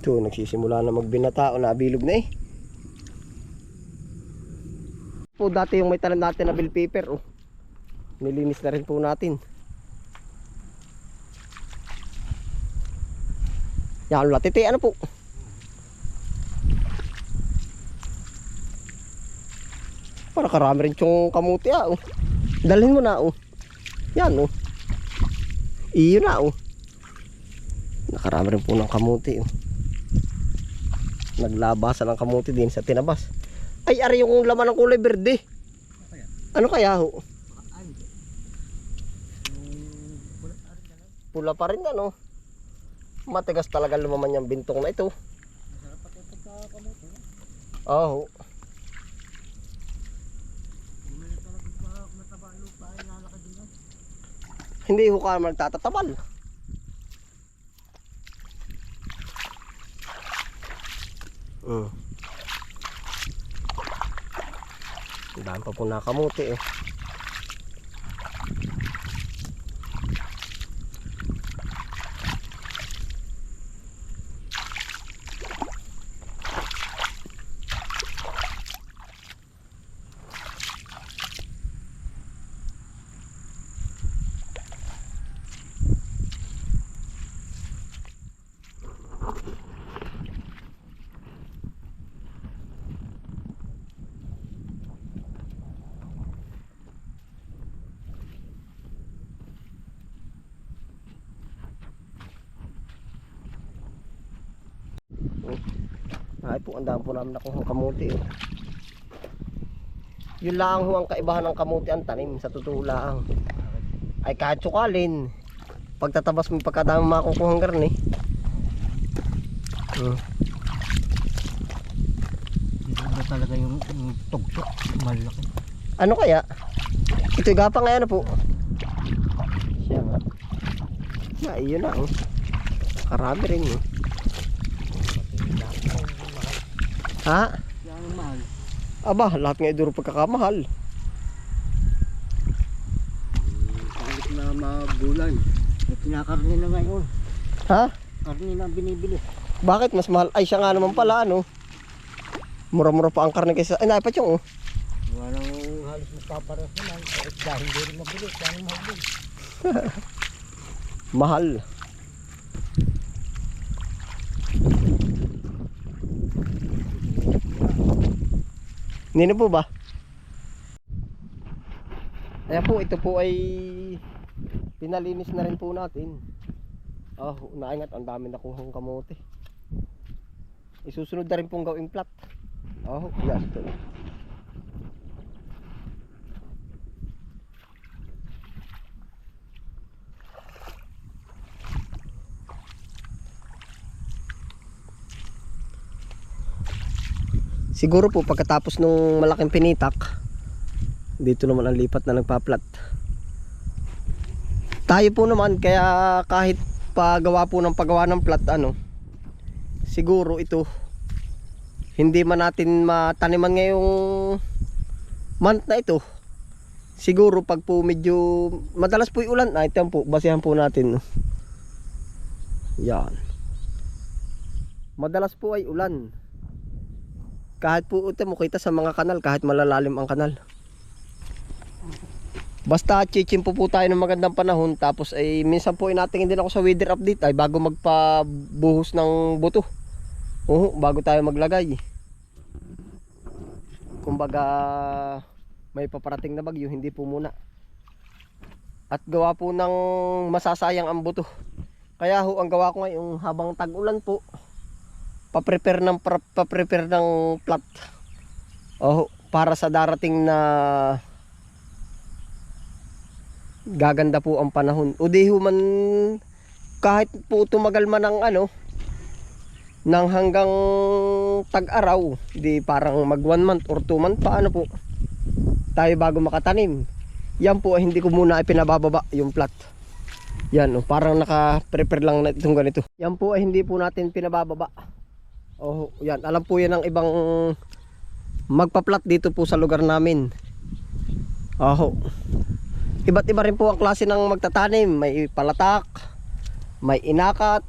Ito, nagsisimula na magbinata o nabilog na eh. Po dati yung may tanim natin na bell pepper oh. Nilinis na rin po natin. Yan latite ano po. Para karami rin yung kamuti ah oh. Dalhin mo na oh. Yan oh. Iyo na oh. Nakarami rin po ng kamuti oh. Naglabasan ng kamuti din sa tinabas. Ay ari yung laman ng kulay berde. Ano kaya ho? Pula pa rin ano. Matigas talaga lumaman yung bintong na ito. Masarap pa ito pagkakamuti. Oo. Hindi ho ka magtatatabal. Daan pa po nakamuti eh. Ay po, ang dami po namin nakuha kamuti eh. Yun lang ho ang kaibahan ng kamuti ang tanim sa totoo lang. Ay kahit sukalin, pagtatabas mo pagkadami makukuhang garni. Iba talaga yung tugtok, malaki. Ano kaya? Ito gapang ngayon po. Siya nga. Yun na oh. Karami rin oh. Ha? Yan ang mahal. Aba, lahat nga iduro pagkakamahal. Kahit na magulay. May kinakarni na ngayon. Ha? Karni na binibili. Bakit mas mahal? Ay siya nga naman pala ano. Mura-mura pa ang karne kaysa. Ay naipat yung oh. Walang halos magpaparas naman. Dahil hindi rin mabili. Dahil mahal din. Mahal. Nino po ba? Ayan po, ito po ay pinalinis na rin po natin. Naingat, ang dami nakuhang kamote. Isusunod na rin pong gawing plat. Yes, ito. Siguro po pagkatapos nung malaking pinitak, dito naman ang lipat na nagpa-plat. Tayo po naman kaya kahit pagawa po ng paggawa ng plat ano, siguro ito hindi man natin mataniman ngayong month na ito. Siguro pag po medyo madalas po 'yung ulan, ito po basehan po natin. Yan. Madalas po ay ulan. Kahit po ito mo kita sa mga kanal, kahit malalalim ang kanal. Basta chichimpo po tayo ng magandang panahon. Tapos ay minsan po ay natingin din ako sa weather update ay bago magpabuhos ng buto. Bago tayo maglagay. Kumbaga may paparating na bagyo, hindi po muna. At gawa po ng masasayang ang buto. Kaya ho ang gawa ko ngayon habang tag-ulan po, pa-prepare ng plat. Para sa darating na gaganda po ang panahon. O di ho man kahit po tumagal man ng ano nang hanggang tag-araw, di parang mag 1 month or 2 month pa ano po tayo bago makatanim. Yan po hindi ko muna ay pinabababa yung plat. Yan parang naka-prepare lang na itong ganito. Yan po ay hindi po natin pinabababa. Yan, alam po yan ng ibang magpa-plat dito po sa lugar namin. Iba't iba rin po ang klase ng magtatanim. May palatak, may inakat,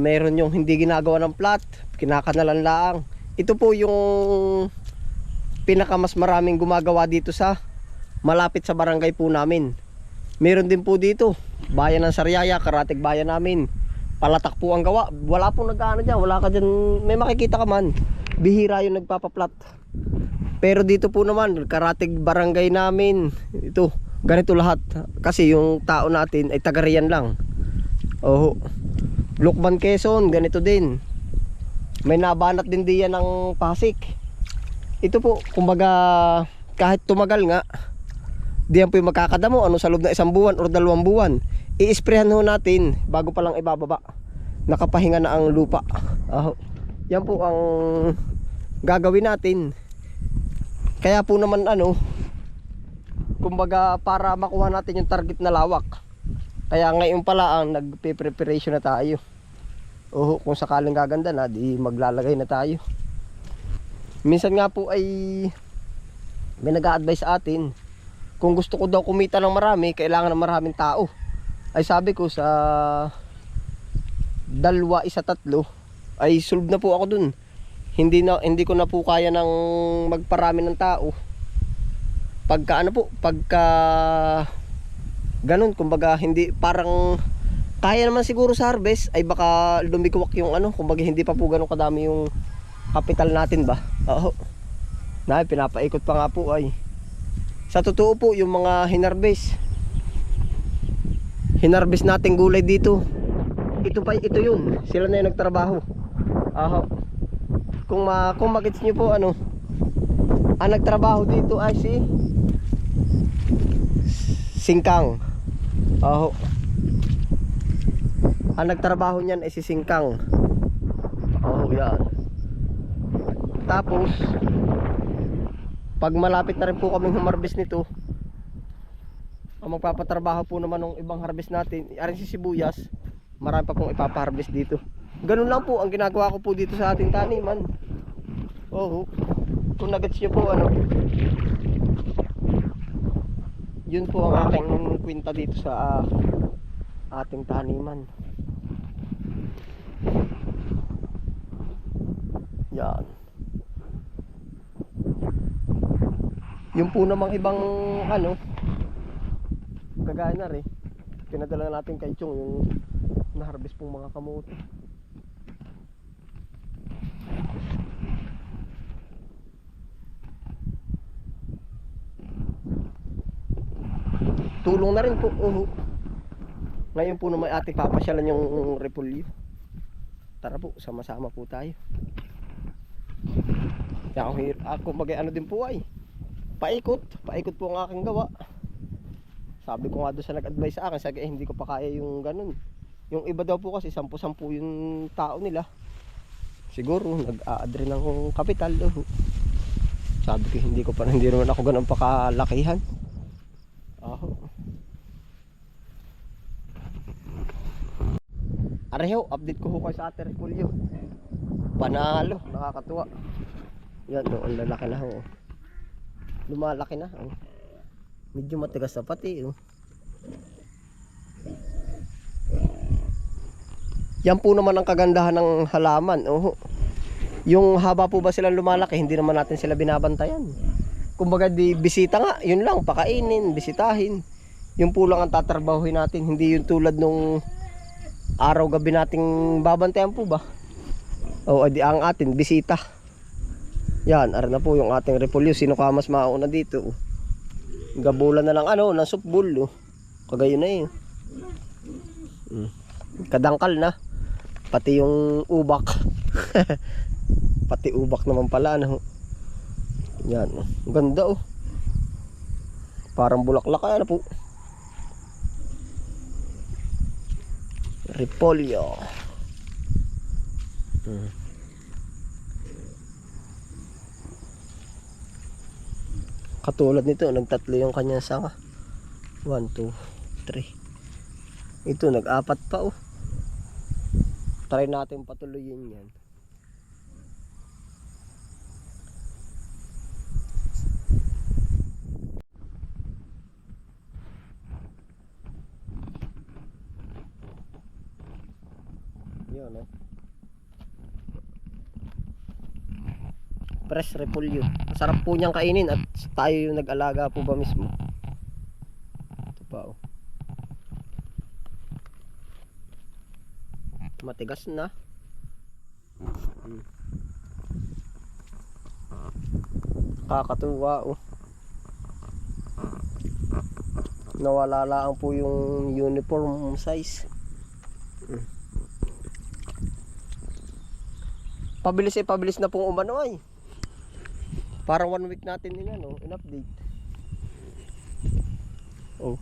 Meron yung hindi ginagawa ng plat, kinakanalan lang. Ito po yung pinaka mas maraming gumagawa dito sa malapit sa barangay po namin. Meron din po dito, bayan ng Sariaya, karatig bayan namin. Palatak po ang gawa. Wala pong nag-ano dyan, wala ka dyan, may makikita ka man. Bihira yung nagpapaplat. Pero dito po naman, karatig barangay namin, ito, ganito lahat. Kasi yung tao natin ay taga-riyan lang. Oh, Lukban, Quezon, ganito din. May nabanat din diyan ng Pasig. Ito po, kumbaga kahit tumagal nga, diyan po yung magkakadamo, ano, sa loob ng 1 buwan o 2 buwan. I-sprayhan ho natin bago pa lang ibababa. Nakapahinga na ang lupa. Yan po ang gagawin natin. Kaya po naman ano, kumbaga para makuha natin yung target na lawak. Kaya ngayon pala ang nagpe-preparation na tayo. Kung sakaling gaganda na, di maglalagay na tayo. Minsan nga po ay may nag-a-advise sa atin, kung gusto ko daw kumita ng marami, kailangan ng maraming tao. Ay sabi ko sa 2, 1, 3 ay solve na po ako dun. Hindi ko na po kaya ng magparami ng tao. Pagka ganun, kumbaga hindi, parang kaya naman siguro sa harvest ay baka lumikuwak yung ano, kumbaga hindi pa po ganun kadami yung kapital natin ba. Pinapaikot pa nga po ay. Sa totoo po yung mga hinarbest nating gulay dito, ito yun, sila na yung nagtrabaho. Kung magets nyo po ano, ang nagtrabaho dito ay si Singkang. Ang nagtrabaho niyan ay si Singkang. Yan. Tapos pag malapit na rin po kaming humarbest nito, ang magpapatrabaho po naman ng ibang harvest natin, aring si sibuyas, marami pa pong ipapaharvest dito. Ganun lang po ang ginagawa ko po dito sa ating taniman. Kung nagets nyo po ano, yun po ang aking kwenta dito sa ating taniman. Yan. Yung po namang ibang ano, kagaya na rin, pinadala natin kay Chong yung na-harvest pong mga kamote. Tulong na rin po. Ngayon po naman ating papasyalan yung repolyo. Tara po, sama-sama po tayo. Ako ano din po ay paikot po ang aking gawa. Sabi ko nga doon sa nag-advise sa akin, sabi hindi ko pa kaya yung ganun. Yung iba daw po kasi 10-10 yung tao nila. Siguro nag-a-add rin ng kapital. Sabi ko hindi naman ako ganun pakalakihan. Areho, update ko kayo sa ating repolyo. Panalo, nakakatuwa. Yan, ang lalaki na ho. Lumalaki na. Medyo matigas na pati. Yan po naman ang kagandahan ng halaman. Yung haba po ba silang lumalaki, hindi naman natin sila binabantayan. Kumbaga di bisita nga, yun lang, pakainin, bisitahin. Yung po lang ang tatrabahuhin natin, hindi yung tulad nung araw gabi nating babantayan po ba. Di ang atin bisita. Yan, ara na po yung ating repolyo. Sino ka mas mauna dito? Gabulan na lang ng supbul. Kagayo na kadangkal na. Pati yung ubak. Pati ubak naman pala Yan, ganda parang bulaklak kaya na po. Repolyo. Katulad nito, nagtatlo yung kanyang sanga. 1, 2, 3. Ito, nag-4 pa Try natin patuloyin yan. Yun, no? Fresh repolyo. Masarap po niyang kainin at tayo yung nag-alaga po ba mismo. Ito pa, oh. Matigas na. Kakatuwa, oh. Nawala lang po yung uniform size. Pabilis na pong umano ay. Parang 1 week natin din ano, in-update. Oh.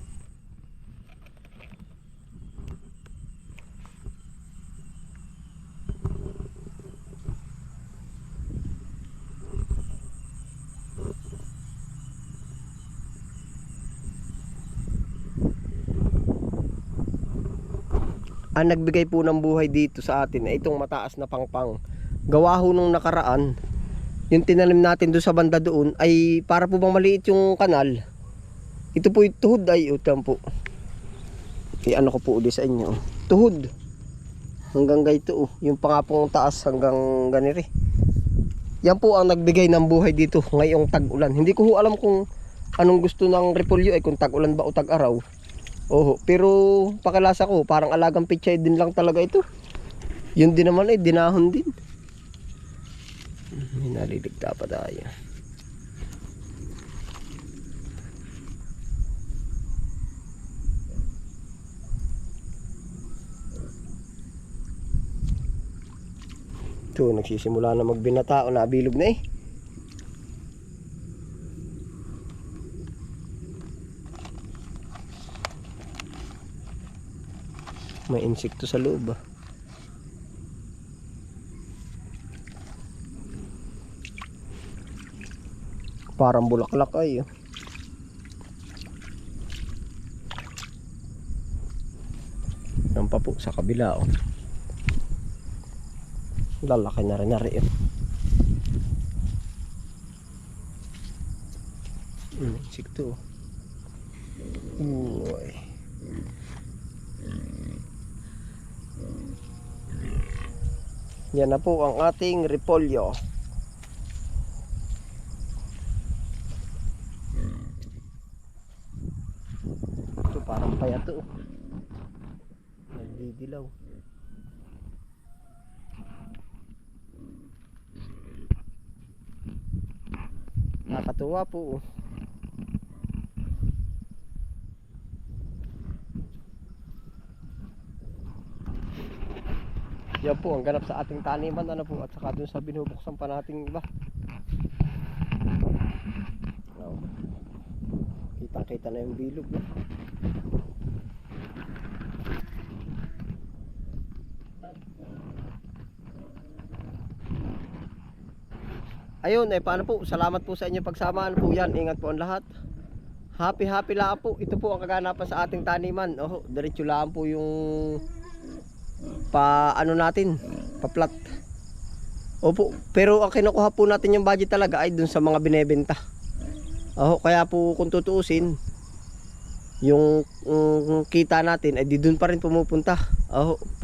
Ang nagbigay po ng buhay dito sa atin ay itong mataas na pangpang. Gawa ho nung nakaraan, yung tinanim natin doon sa banda doon ay para po bang maliit yung kanal. Ito po yung tuhod ay utang po. Ano ko po ulit sa inyo. Tuhod. Hanggang ganito, oh. Yung pangapong taas hanggang ganire. Yan po ang nagbigay ng buhay dito ngayong tag-ulan. Hindi ko ho alam kung anong gusto ng repolyo ay kung tag-ulan ba o tag-araw. Oho, pero pakalasa ko parang alagang pichay din lang talaga ito. Yun din naman ay dinahon din. May naliligta pa tayo. Ito, nagsisimula na magbinata o nabilog na eh. May insekto sa loob ah. Parang bulaklak ay oh. Yan pa po sa kabila oh. Lalaki na rin insekto oh. Uy. Yan na po ang ating repolyo. Ito parang payato. Nagdidilaw. Nakakatuwa po. Yan po ang ganap sa ating taniman ano po at saka dun sa binubuksan pa nating iba. Oh. Kitang-kita na yung bilog no? Ayun paano po? Salamat po sa inyong pagsama ano po yan. Ingat po ang lahat. Happy lang po. Ito po ang kaganapan sa ating taniman. Oh, diretso lang po yung natin pa-plat. Opo, pero ang kinukuha po natin yung budget talaga ay dun sa mga binebenta. Kaya po kung tutuusin yung kita natin ay di dun pa rin pumupunta.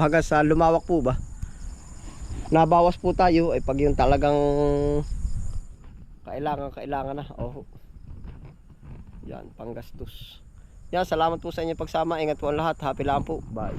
Hanggang sa lumawak po ba nabawas po tayo ay pag yung talagang kailangan na. Yan, panggastos. Yan, salamat po sa inyong pagsama. Ingat po ang lahat. Happy lang po. Bye.